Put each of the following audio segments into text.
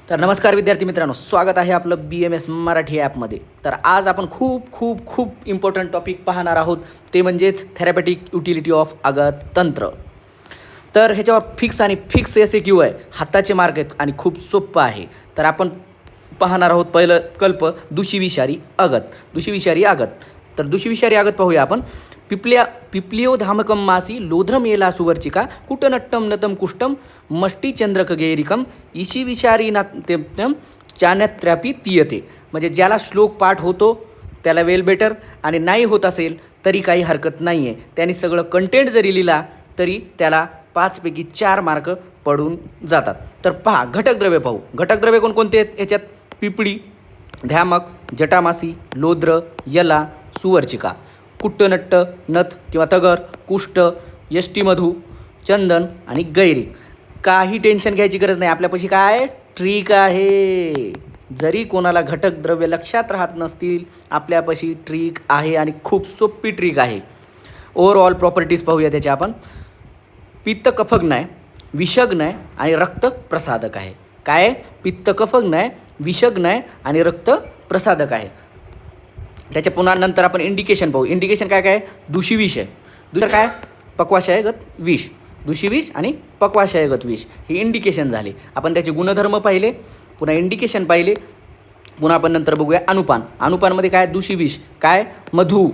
तर नमस्कार विद्यार्थी मित्रांनो, स्वागत आहे आपलं BMS मराठी ॲपमध्ये. तर आज आपण खूप खूप खूप इम्पॉर्टंट टॉपिक पाहणार आहोत, ते म्हणजेच थेरॅपेटिक युटिलिटी ऑफ अगत तंत्र. तर ह्याच्यावर फिक्स SAQ आहे, हाताचे मार्क आहेत आणि खूप सोपं आहे. तर आपण पाहणार आहोत पहिलं कल्प दुशीविषारी अगत. तर दुशीविषारी अगत पाहूया आपण. पिप्लियो धामकम मासी लोध्रम येला सुवर्चिका कुटनट्टम नतम कुष्टम मष्टी चंद्रकगेरिकम ईशी विषारी नात्यम चान्यत्र्यापी तीयते. म्हणजे ज्याला श्लोक पाठ होतो त्याला वेल बेटर, आणि नाही होत असेल तरी काही हरकत नाही आहे. त्यांनी सगळं कंटेंट जरी लिहिला तरी त्याला 5 पैकी 4 मार्क पडून जातात. तर पहा, घटकद्रव्य पाहू. घटकद्रव्य कोणकोणते आहेत याच्यात? पिपळी, ध्यामक, जटामासी, लोद्र, यला, सुवर्चिका, कुट्टनट्ट, नथ किंवा तगर, कुष्ठ, यष्टीमधू, चंदन आणि गैरिक. काही टेन्शन घ्यायची गरज नाही, आपल्यापाशी काय ट्रिक आहे. जरी कोणाला घटक द्रव्य लक्षात राहत नसतील, आपल्यापाशी ट्रिक आहे आणि खूप सोपी ट्रिक आहे. ओव्हरऑल प्रॉपर्टीज पाहूया त्याच्या आपण. पित्त कफग्न आहे, विषग्न आहे आणि रक्त प्रसादक आहे. काय? पित्त कफग्न आहे, विषग्न आहे आणि रक्त प्रसादक आहे. त्याच्या पुन्हा नंतर आपण इंडिकेशन पाहू. इंडिकेशन काय काय? दूषिविष आहे. दुसरं काय? पक्वाशयगत विष. दूषिविष आणि पक्वाशयगत विष हे इंडिकेशन झाले. आपण त्याचे गुणधर्म पाहिले, पुन्हा इंडिकेशन पाहिले, पुन्हा आपण नंतर बघूया अनुपान. अनुपानमध्ये काय? दूषिविष काय? मधू.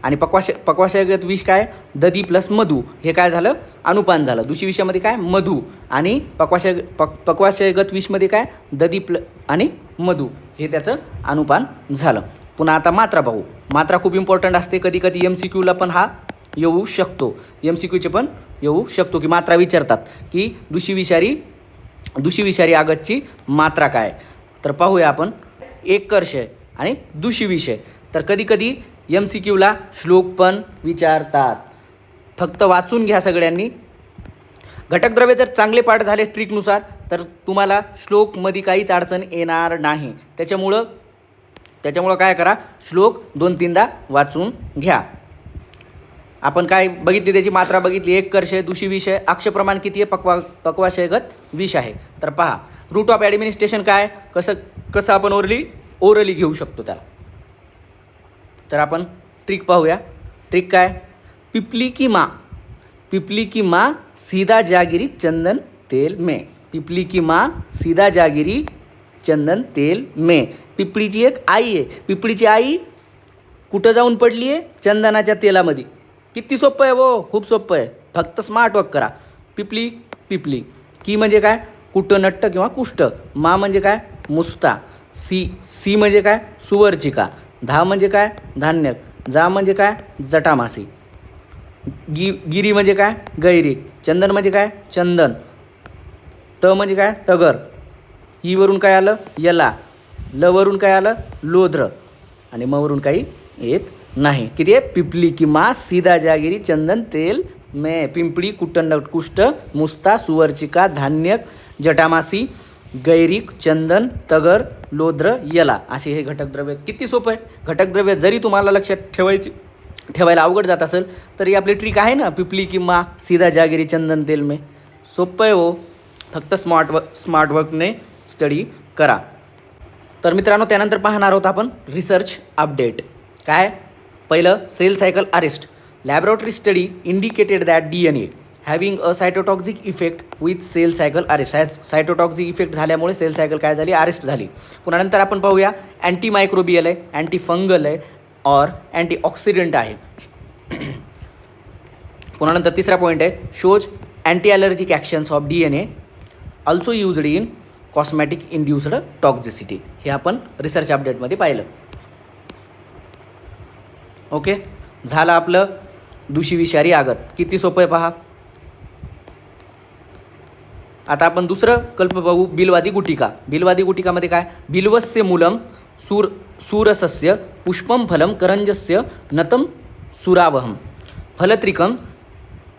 आणि पक्वाशयगत विष काय? दधी प्लस मधू. हे काय झालं? अनुपान झालं. दूषिविषामध्ये काय? मधू. आणि पक्वाशयगत विषमध्ये काय? दधी आणि मधू. हे त्याचं अनुपान झालं. पुन्हा आता मात्रा पाहू. मात्रा खूप इम्पॉर्टंट असते. कधी कधी MCQला पण हा येऊ शकतो. MCQचे पण येऊ शकतो की मात्रा विचारतात की दुशीविषारी आगतची मात्रा काय. तर पाहूया आपण. एक कर्ष आणि दुशीविषय. तर कधी कधी MCQला श्लोक पण विचारतात. फक्त वाचून घ्या सगळ्यांनी. घटकद्रव्य जर चांगले पाठ झाले ट्रिकनुसार तर तुम्हाला श्लोकमध्ये काहीच अडचण येणार नाही. त्याच्यामुळं काय करा, श्लोक 2-3दा वाचून घ्या. आपण काय बघितली, त्याची मात्रा बघितली. एक कर्ष, दुशीविषय, अक्षप्रमाण किती आहे? पक्वाशयगत विष आहे. तर पहा, रूट ऑफ ॲडमिनिस्ट्रेशन काय? कसं आपण ओरली घेऊ शकतो त्याला. तर आपण ट्रिक पाहूया. ट्रिक काय? पिपली की माँ सीधा जागिरी चंदन तेल में. पिपली की माँ सीधा जागिरी चंदन तेल में. पिपळीची एक आई आहे. पिपळीची आई कुठं जाऊन पडली आहे? चंदनाच्या तेलामध्ये. किती सोपं आहे वो, खूप सोपं आहे. फक्त स्मार्ट वर्क करा. पिपली की म्हणजे काय? कुटनट्ट किंवा कुष्ठ. मा म्हणजे काय? मुस्ता. सी म्हणजे काय? सुवर्चिका. धा म्हणजे काय? धान्य. जा म्हणजे काय? जटामासी. गिरी म्हणजे काय? गैरिक. चंदन म्हणजे काय? चंदन. त म्हणजे काय? तगर. ही वरून काय आलं? यला. ल वरून काय आलं? लोध्र. आणि म वरून काही येत नाही. किती आहे? पिपली की माँ सीधा जागिरी चंदन तेल में. पिंपळी, कुटनट, कुष्ठ, मुस्ता, सुवर्चिका, धान्य, जटामासी, गैरिक, चंदन, तगर, लोध्र, यला असे हे घटकद्रव्य. किती सोपं आहे. घटकद्रव्य जरी तुम्हाला लक्षात ठेवायला अवघड जात असेल तरी आपली ट्रिक आहे ना, पिपली की माँ सीधा जागिरी चंदन तेल में. सोपं आहे हो. फक्त स्मार्ट वर्कने स्टडी करा. तर मित्रांनो, त्यानंतर पाहणार आहोत आपण रिसर्च अपडेट. काय? पहिलं, cell cycle arrest. Laboratory study indicated that DNA having a cytotoxic effect with cell cycle arrest. Cytotoxic effect झाल्यामुळे सेल सायकल काय झाली? अरेस्ट झाली. पुन्हा नंतर आपण पाहूया, अँटी मायक्रोबियल आहे, अँटी फंगल आहे और अँटीऑक्सिडंट आहे. पुन्हा नंतर तिसरा पॉईंट आहे, shows anti allergic actions of DNA also used in cosmetic induced toxicity. हे आपण रिसर्च अपडेटमध्ये पाहिलं. ओके, झालं आपलं दुशीविषारी आगत. किती सोपं आहे पहा. आता आपण दुसरं कल्प बघू, बिलवादी गुटिका. बिलवादी गुटिकामध्ये काय? बिल्वस्य मूलम सूरसस्य पुष्पम फलम करंजस्य नतम सुरावहम फलत्रिकम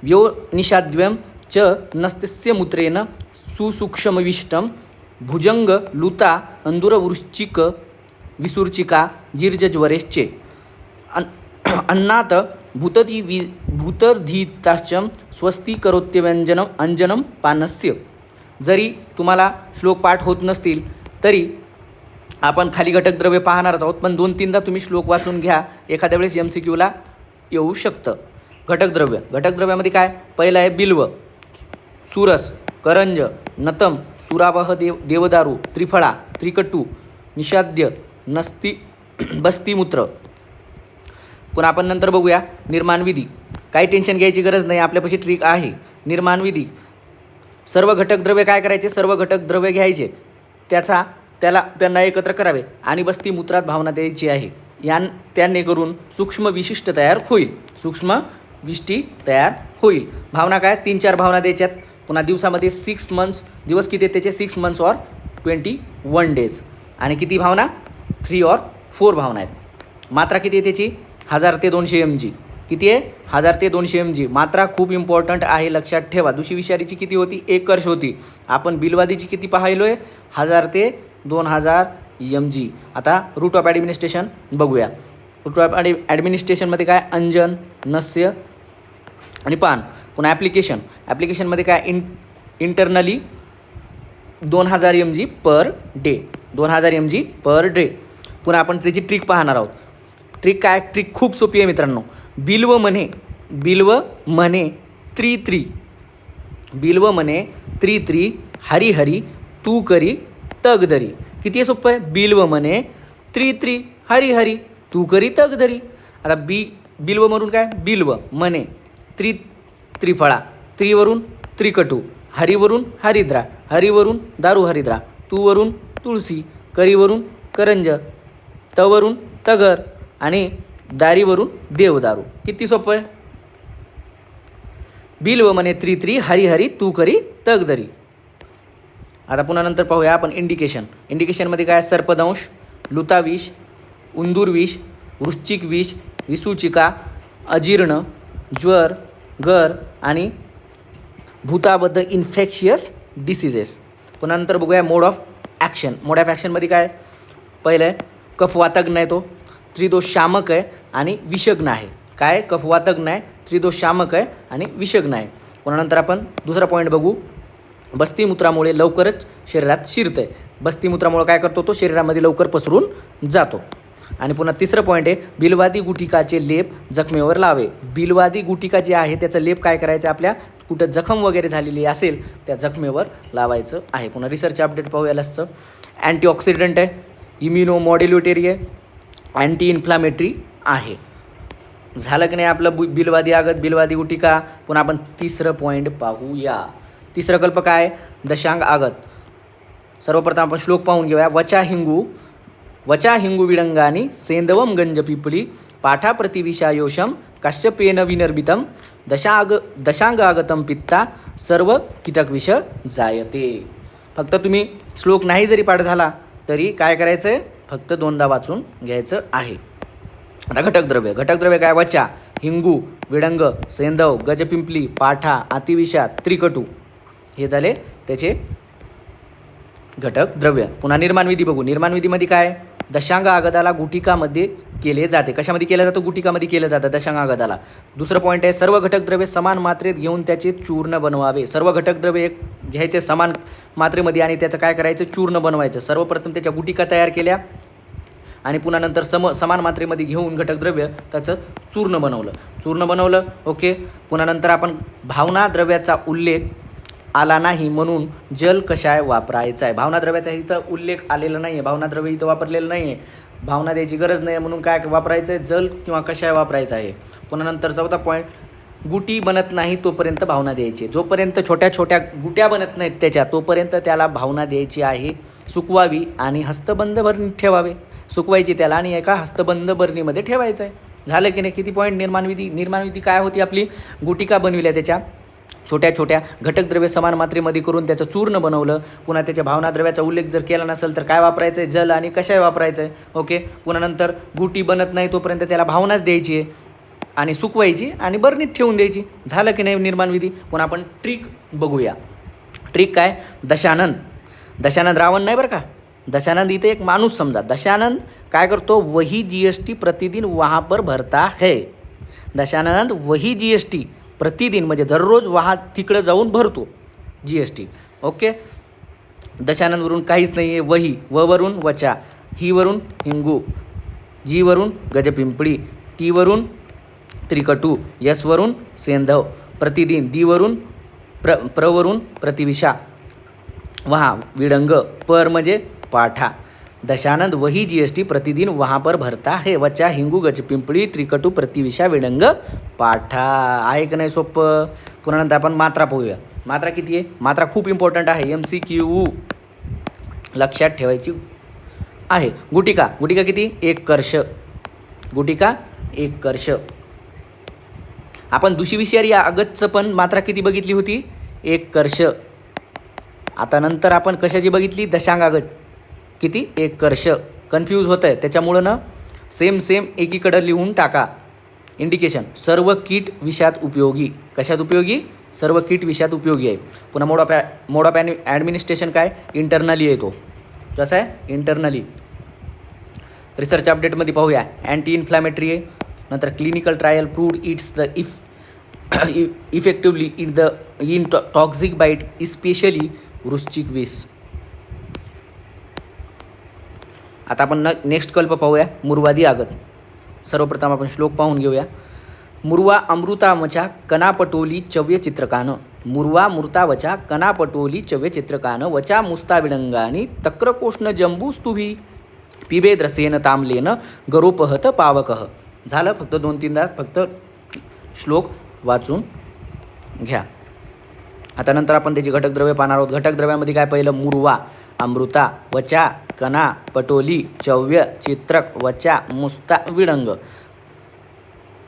व्योनिषाद्वयम च नस्तस्य मूत्रेण सुसूक्ष्मविष्टम भुजंग लुता अंदुरवृश्चिक विसूर्चिका जीर्जज्वरेश्चे अन्नात भूतर्धिताश्च स्वस्ती करोत्यव्यंजनम अंजनम पानस्य. जरी तुम्हाला श्लोक पाठ होत नसतील तरी आपण खाली घटक द्रव्य पाहणारच आहोत, पण 2-3दा तुम्ही श्लोक वाचून घ्या, एखाद्या वेळेस MCQला येऊ शकतं. घटक द्रव्यामध्ये काय, पहिलं आहे बिल्व, सुरस, करंज, नतम, सुरावह देवदारू, त्रिफळा, त्रिकटू, निषाद्य, बस्तीमूत्र. पुन्हा आपण नंतर बघूया निर्माण विधी. काही टेन्शन घ्यायची गरज नाही, आपल्यापाशी ट्रिक आहे. निर्माण विधी, सर्व घटक द्रव्य काय करायचे, सर्व घटक द्रव्य घ्यायचे, त्यांना एकत्र करावे आणि बस्तीमूत्रात भावना द्यायची आहे. त्याने करून सूक्ष्म विशिष्ट तयार होईल. भावना काय, 3-4 भावना द्यायच्यात. पुन्हा दिवसामध्ये 6 मंथ्स, दिवस किती आहेत त्याचे, 6 मंथ्स और 21 डेज. आणि किती भावना, 3 और 4 भावना आहेत. मात्रा किती आहे त्याची, 1000 ते 200 mg. किती आहे, 1000 ते 200 mg. मात्रा खूप इम्पॉर्टंट आहे, लक्षात ठेवा. दुसरी विषारीची किती होती, 1 कर्ष होती. आपण बिलवादीची किती पाहिलो आहे, 1000 ते 2000 mg. आता रूट ऑफ ॲडमिनिस्ट्रेशन बघूया. रूट ऑफ ॲडमिनिस्ट्रेशनमध्ये काय, अंजन, नस्य आणि पान. पुन्हा ॲप्लिकेशनमध्ये काय, internally 2000 mg per day, 2000 mg per day. पुन्हा आपण त्याची ट्रिक पाहणार आहोत. ट्रिक काय, ट्रिक खूप सोपी आहे मित्रांनो. बिल्व म्हणे त्रित्री, बिल्व म्हणे त्रित्री, हरी हरी तू करी तगधरी. किती सोपं आहे, बिल्व म्हणे त्रित्री, हरी हरी तू करी तगधरी. आता बिल्व म्हणून काय, बिल्व म्हणे त्रिफळा, त्रिवरून त्रिकटू, हरीवरून हरिद्रा, हरीवरून दारू हरिद्रा, तूवरून तुळसी, करीवरून करंज, तवरून तगर आणि दारीवरून देवदारू. किती सोपं आहे. बिल्व म्हणे त्रित्री, हरिहरी तू करी तगधरी. आता पुन्हा नंतर पाहूया आपण इंडिकेशनमध्ये काय, सर्पदंश, लुताविष, उंदूरविष, वृश्चिक विष, विसूचिका, अजीर्ण, ज्वर, गर आणि भूताबद्ध इन्फेक्शियस डिसीजेस. पुन्हा नंतर बघूया मोड ऑफ ॲक्शनमध्ये काय, पहिलं आहे कफवातज्ञ आहे, तो त्रिदोष शामक आहे आणि विषग्न आहे. काय, कफवातज्ञ आहे, त्रिदोष शामक आहे आणि विषग्न आहे. पुन्हा नंतर आपण दुसरा पॉईंट बघू, बस्तीमूत्रामुळे लवकरच शरीरात शिरतं आहे. बस्तीमूत्रामुळे काय करतो, तो शरीरामध्ये लवकर पसरून जातो. आणि पुन्हा तिसरं पॉईंट आहे, बिलवादी गुटिकाचे लेप जखमेवर लावे. बिलवादी गुटिका जे आहे त्याचं लेप काय करायचं, आपल्या कुठं जखम वगैरे झालेली असेल त्या जखमेवर लावायचं आहे. पुन्हा रिसर्च अपडेट पाहूया. लसचं अँटीऑक्सिडंट आहे, इम्युनो मॉड्युलेटरी आहे, अँटी इन्फ्लामेटरी आहे. झालं की नाही आपलं बिलवादी आगत, बिलवादी गुटिका. पुन्हा आपण तिसरं पॉईंट पाहूया. तिसरं कल्प काय, दशांग आगत. सर्वप्रथम आपण श्लोक पाहून घेऊया. वचा हिंगू विडंगानी सेंदवम गंज पिपली पाठा प्रतिविषायोषम काश्यपेन विनर्बितम दशांग आगतम पित्ता सर्व कीटक विष जायते. फक्त तुम्ही श्लोक नाही जरी पाठ झाला तरी काय करायचं आहे, फक्त 2दा वाचून घ्यायचं आहे. आता घटकद्रव्य काय, वचा, हिंगू, विडंग, सेंदव, गजपिंपली, पाठा, अतिविषा, त्रिकटू. हे झाले त्याचे घटक द्रव्य. पुन्हा निर्माण विधी बघू. निर्माण विधीमध्ये काय, दशांग आगदाला गुटिकामध्ये केले जाते. कशामध्ये केलं जातं, गुटिकामध्ये केलं जातं दशांग आगदाला. दुसरं पॉईंट आहे, सर्व घटकद्रव्ये समान मात्रेत घेऊन त्याचे चूर्ण बनवावे. सर्व घटकद्रव्ये एक घ्यायचे समान मात्रेमध्ये आणि त्याचं काय करायचं, चूर्ण बनवायचं. सर्वप्रथम त्याच्या गुटिका तयार केल्या आणि पुन्हा नंतर समान मात्रेमध्ये घेऊन घटकद्रव्य त्याचं चूर्ण बनवलं. ओके. पुन्हा नंतर आपण भावना द्रव्याचा उल्लेख आला नाही म्हणून जल कषाय वापरायचा आहे. भावना द्रव्याचा इथं उल्लेख आलेला नाही आहे, भावना द्रव्य इथं वापरलेलं नाही आहे, भावना द्यायची गरज नाही म्हणून काय वापरायचं आहे, जल किंवा कषाय वापरायचा आहे. पुन्हा नंतर 4था पॉईंट, गुटी बनत नाही तोपर्यंत भावना द्यायची. जोपर्यंत छोट्या छोट्या गुट्या बनत नाहीत त्याच्या तोपर्यंत त्याला भावना द्यायची आहे. सुकवावी आणि हस्तबंद भरणीत ठेवावे. सुकवायची त्याला आणि एका हस्तबंद भरणीमध्ये ठेवायचं आहे. झालं की नाही. किती पॉईंट, निर्माण विधी काय होती आपली, गुटिका बनविल्या त्याच्या छोट्या छोट्या घटकद्रव्य समान मात्रेमध्ये करून त्याचं चूर्ण बनवलं. पुन्हा त्याच्या भावना द्रव्याचा उल्लेख जर केला नसेल तर काय वापरायचं आहे, जल आणि कषाय वापरायचं आहे. ओके. पुन्हा नंतर गुटी बनत नाही तोपर्यंत त्याला भावनाच द्यायची आहे आणि सुकवायची आणि बरणीत ठेवून द्यायची. झालं की नाही निर्माण विधी. पुन्हा आपण ट्रिक बघूया. ट्रिक काय, दशानंद रावण नाही बरं का, दशानंद इथे एक माणूस समजा. दशानंद काय करतो, वही GST प्रतिदिन वहाँ पर भरता है. दशानंद वही GST प्रतिदिन म्हणजे दररोज तिकडं जाऊन भरतो GST. ओके. दशानंदवरून काहीच नाही आहे, वही. वरून वचा, ही वरून हिंगू, जी वरून गजपिंपळी, टी वरून त्रिकटू, यस वरून सेंधव, प्रतिदिन, दी वरून प्रवरून प्रतिविषा, वहाँ विडंग, पर म्हणजे पाठा. दशानंद वही GST प्रतिदिन वहाँ पर भरता है. वचा हिंगू गजपिंपळी त्रिकटू प्रतिविषा विडंग पाठा. आहे की नाही सोपं? पुन्हा नंतर आपण मात्रा पाहूया. मात्रा किती आहे? मात्रा खूप इम्पॉर्टंट आहे, MCQ लक्षात ठेवायची आहे. गुटिका, गुटिका किती? 1 कर्ष. गुटिका 1 कर्ष. आपण दुशीविषारी अगतचं पण मात्रा किती बघितली होती? 1 कर्ष. आता नंतर आपण कशाची बघितली? दशांगागत किती? 1 कर्ष. कन्फ्यूज होतं आहे त्याच्यामुळं ना सेम एकीकडं लिहून टाका. इंडिकेशन सर्व कीट विषयात उपयोगी. कशात उपयोगी? सर्व कीट विषयात उपयोगी आहे. पुन्हा मोड ऑफ ॲडमिनिस्ट्रेशन काय? इंटरनली आहे तो. कसं आहे? इंटरनली. रिसर्च अपडेटमध्ये पाहूया. अँटी इन्फ्लॅमेटरी आहे. नंतर clinical trial proved it's the effectively in toxic bite especially वृश्चिक विष. आता आपण नेक्स्ट कल्प पाहूया. मुर्वादी आगत. सर्वप्रथम आपण श्लोक पाहून घेऊया. मुर्वा अमृतावचा कनापटोली चव्य चित्रकान. मुर्वा मृतावचा कनापटोली चव्य चित्रकान. वचा मुस्ताविडंगानी तक्रकोष्ण जंबूस्तुभी पिबेद रसेन तांबलेन गरोपहत पावकः. झालं. फक्त 2-3दा फक्त श्लोक वाचून घ्या. आता नंतर आपण त्याची घटकद्रव्य पाहणार आहोत. घटकद्रव्यामध्ये काय पहिलं? मुर्वा, अमृता, वचा, कना, पटोली, चव्य, चित्रक, वचा, मुस्ता, विडंग.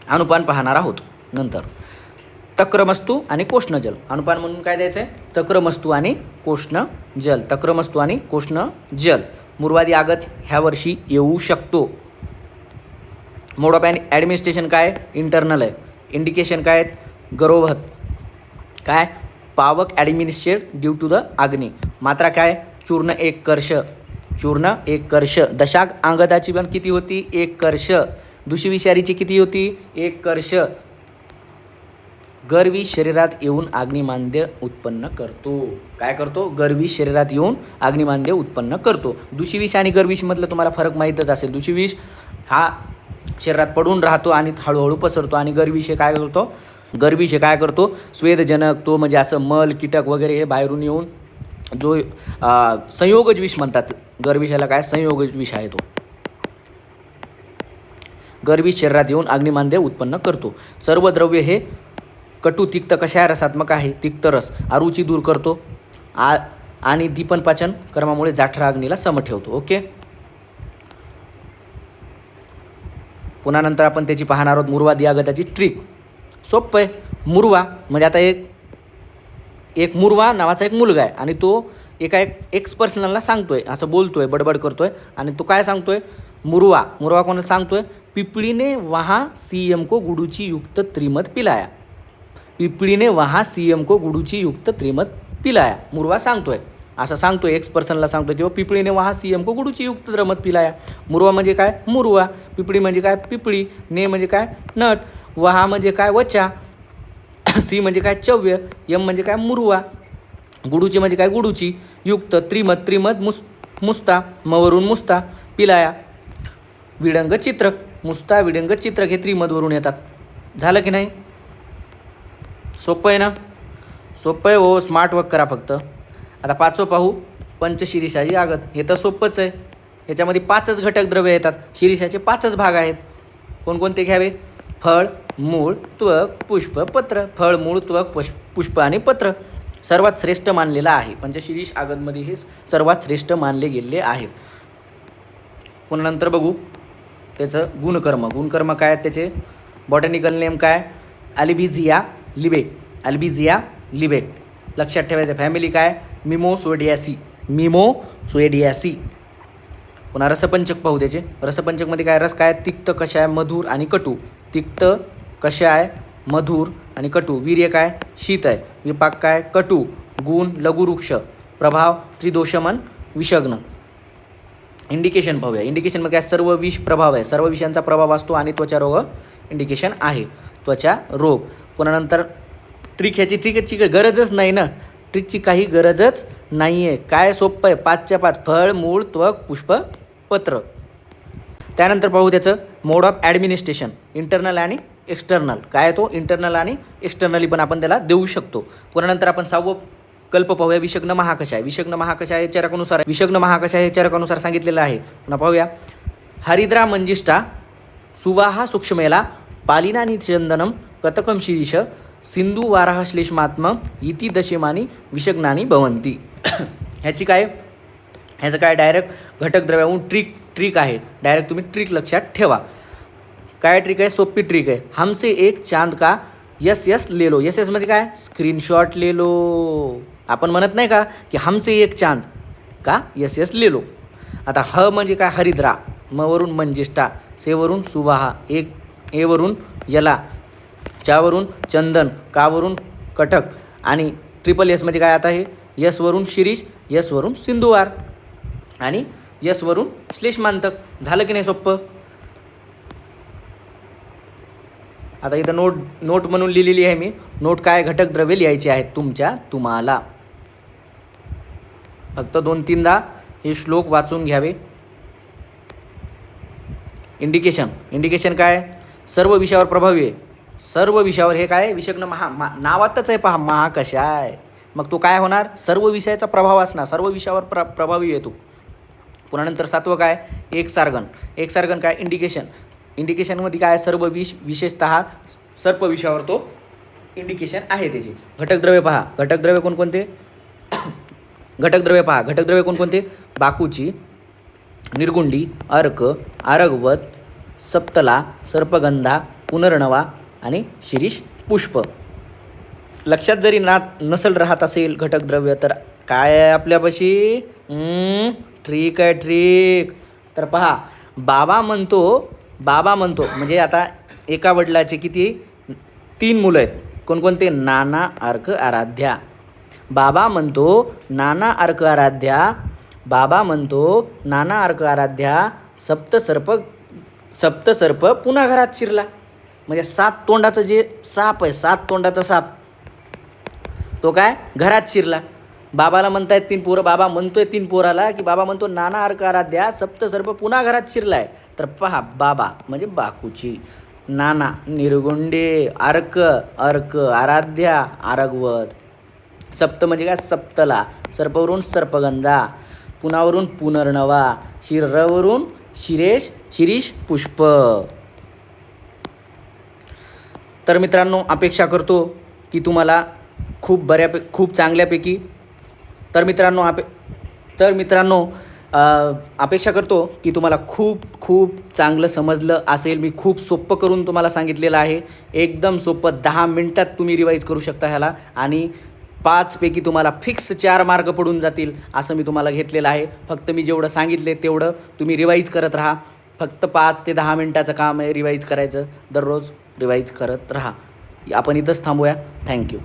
अनुपान पाहणार आहोत. नंतर तक्रमस्तू आणि कोष्णजल. अनुपान म्हणून काय द्यायचं आहे? तक्रमस्तू आणि कोष्णजल. तक्रमस्तू आणि कोष्णजल. मुर्वादी आगत ह्या वर्षी येऊ शकतो. मोड ऑफ ॲडमिनिस्ट्रेशन काय? इंटरनल आहे. इंडिकेशन काय आहेत? गरोवहत काय? पावक ॲडमिनिस्ट्रेट ड्यू टू द अग्नी. मात्रा काय? चूर्ण 1 कर्ष. चूर्ण 1 कर्ष. दशाक अंगदाची पण किती होती? 1 कर्ष. दुशीविषारीची किती होती? 1 कर्ष. गर्विष शरीरात येऊन अग्निमांद्य उत्पन्न करतो. काय करतो? गर्विष शरीरात येऊन अग्निमांद्य उत्पन्न करतो. दुशीविष आणि गर्विषमधलं तुम्हाला फरक माहीतच असेल. दुशीविष हा शरीरात पडून राहतो आणि हळूहळू पसरतो. आणि गर्विष काय करतो? गर्विष काय करतो? स्वेदजनक. तो म्हणजे असं मल कीटक वगैरे हे बाहेरून येऊन जो संयोगज विष म्हणतात. गर्विषाला काय? संयोगज विष आहे तो. गर्विष शरीरात येऊन अग्निमांद्य उत्पन्न करतो. सर्व द्रव्य हे कटू तिक्त कशा रसात्मक आहे? तिक्त रस. अरुची दूर करतो आणि दीपन पाचन कर्मामुळे जाठरा अग्नीला सम ठेवतो. ओके. पुन्हा नंतर आपण त्याची पाहणार आहोत. मुर्वादी आगताची ट्रिक. सोपं आहे. मुर्वा म्हणजे आता एक मुर्वा नावाचा एक मुलगा आहे आणि तो एका एक्स पर्सनला सांगतोय, असं बोलतोय, बडबड करतोय. आणि तो काय सांगतोय? मुर्वा कोणाला सांगतोय? पिपळीने वहाँ CM को गुडूची युक्त त्रिमत पिलाया. पिपळीने वहाँ CM को गुडूची युक्त त्रिमत पिलाया. मुर्वा सांगतोय, असं सांगतोय, एक्स पर्सनला सांगतोय किंवा पिपळीने वहाँ CM को गुडूची युक्त त्रिमत पिलाया. मुर्वा म्हणजे काय? मुर्वा. पिपळी म्हणजे काय? पिपळी. ने म्हणजे काय? नट. वहा म्हणजे काय? वचा. सी म्हणजे काय? चव्य. यम म्हणजे काय? मुर्वा. गुडूची म्हणजे काय? गुडूची. युक्त. त्रिमत मुस्ता. मवरून मुस्ता. पिलाया. विडंग चित्रक. मुस्ता विडंग चित्रक हे त्रिमदवरून येतात. झालं की नाही? सोपं आहे ना? सोपं आहे हो. स्मार्ट वर्क करा फक्त. आता 5वं पाहू. पंचशिरीषाची आगत. हे तर सोपंच आहे. ह्याच्यामध्ये 5च घटक द्रव्य येतात. शिरीषाचे 5च भाग आहेत. कोणकोणते घ्यावे? फळ, मूळ, त्वक, पुष्प, पत्र. फळ, मूळ, त्वक, पुष्प आणि पत्र. सर्वात श्रेष्ठ मानलेला आहे. पंचशिरीष आगतमध्ये हे सर्वात श्रेष्ठ मानले गेलेले आहेत. पुन्हा नंतर बघू त्याचं गुणकर्म. गुणकर्म काय आहेत त्याचे? बॉटॅनिकल नेम काय? Albizia Lebesgue. Albizia Lebesgue. लक्षात ठेवायचं. फॅमिली काय? मिमोसोडियासी. मिमोसोडियासी. पुन्हा रसपंचक पाहू त्याचे. रसपंचकमध्ये काय? रस काय? तिक्त, कषाय, मधुर आणि कटू. तिक्त, कषाय, मधुर आणि कटू. वीर्य काय? शीत आहे. विपाक काय? कटू. गुण लघुवृक्ष. प्रभाव त्रिदोषमन विषग्न. इंडिकेशन पाहूया. इंडिकेशनमध्ये काय? सर्व विष प्रभाव आहे. सर्व विषयांचा प्रभाव असतो आणि त्वचा रोग इंडिकेशन आहे. त्वचा रोग. पुन्हा नंतर ट्रिक. ह्याची ट्रिकची गरजच नाही ना. ट्रिकची काही गरजच नाही आहे. काय सोपं आहे, 5च्या 5 फळ, मूळ, त्वक, पुष्प, पत्र. त्यानंतर पाहू त्याचं मोड ऑफ ॲडमिनिस्ट्रेशन, इंटरनल आणि एक्सटर्नल. काय तो इंटरनल आणि एक्सटर्नली पण आपण त्याला देऊ शकतो. पुन्हा नंतर आपण 6वं कल्प पाहूया, विषग्न महाकषाय. विषग्न महाकषाय चरकानुसार, विषग्न महाकषाय हे चरकानुसार सांगितलेलं आहे. पुन्हा पाहूया, हरिद्रा मंजिष्ठा सुवाहा सूक्ष्मेला पालिनानी चंदनम कतकम शिरीष सिंधू वाराह श्लेष्मात्म इति दशमानी विषग्नानी भवंती. ह्याचं काय डायरेक्ट घटक द्रव्याहून ट्रिक आहे. डायरेक्ट तुम्ही ट्रिक लक्षात ठेवा. काय ट्रिक आहे, सोपी ट्रिक आहे. हमसे एक चांद का यस ले लो. यस म्हणजे काय, स्क्रीनशॉट ले लो. आपण म्हणत नाही का की हमसे एक चांद का यस ले लो. आता ह म्हणजे काय, हरिद्रा. म वरून मंजिष्ठा, से वरून सुवाहा, एक ए वरून यला, च्या वरून चंदन, का वरून कटक आणि ट्रिपल एस म्हणजे काय, आता हे यस वरून शिरीष, यस वरून सिंधुवार आणि यस वरून श्लेष्मांतक. झालं की नाही सोप्पं. आता इथं नोट म्हणून लिहिलेली आहे मी. नोट काय, घटक द्रव्ये लिहायची आहेत तुम्हाला. फक्त 2-3दा हे श्लोक वाचून घ्यावे. इंडिकेशन काय, सर्व विषयावर प्रभावी आहे. सर्व विषयावर, हे काय विषग्न नावातच आहे पहा, महाकषाय. मग तो काय होणार, सर्व विषयाचा प्रभाव असणार, सर्व विषयावर प्रभावी येतो. पुन्हा नंतर 7वं काय, एक्सार्गन काय, इंडिकेशनमध्ये काय, सर्व विशेषतः सर्प विषयावर तो इंडिकेशन आहे त्याची. घटकद्रव्य पहा, घटकद्रव्य कोणकोणते, बाकूची, निर्गुंडी, अर्क, आरगवत, सप्तला, सर्पगंधा, पुनर्नवा आणि शिरीष पुष्प. लक्षात जरी नसल राहत असेल घटकद्रव्य, तर काय आहे आपल्यापाशी, ट्रिक आहे, ट्रिक. तर पहा, बाबा म्हणतो म्हणजे आता एका वडिलाचे किती, 3 मुलं आहेत. कोणकोणते, नाना, अर्क, आराध्या. बाबा म्हणतो नाना अर्क आराध्या, सप्तसर्प पुन्हा घरात शिरला. म्हणजे 7 तोंडाचं जे साप आहे, 7 तोंडाचा साप, तो काय घरात शिरला. बाबाला म्हणतायत 3 पोरं, बाबा म्हणतोय 3 पोराला की बाबा म्हणतो नाना अर्क आराध्या, सप्तसर्प पुन्हा घरात शिरलाय. तर पहा, बाबा म्हणजे बाकूची, नाना निर्गुंडे, अर्क आराध्या आरगवत, सप्त म्हणजे काय, सप्तला, सर्पवरून सर्पगंधा, पुनावरून पुनर्नवा, शिरवरून शिरीष पुष्प. तर मित्रांनो, अपेक्षा करतो की तुम्हाला खूप चांगल्यापैकी अपेक्षा करतो की तुम्हाला खूप चांगलं समजलं असेल. मी खूप सोपं करून तुम्हाला सांगितलेलं आहे. एकदम सोपं, 10 मिनटात तुम्ही रिवाईज करू शकता ह्याला आणि 5 पैकी तुम्हाला फिक्स 4 मार्क पडून जातील असं मी तुम्हाला घेतलेलं आहे. फक्त मी जेवढं सांगितले तेवढं तुम्ही रिवाईज करत राहा. फक्त 5 ते 10 मिनटाचं काम आहे रिवाईज करायचं. दररोज रिवाईज करत राहा. आपण इथंच थांबूया. थँक्यू.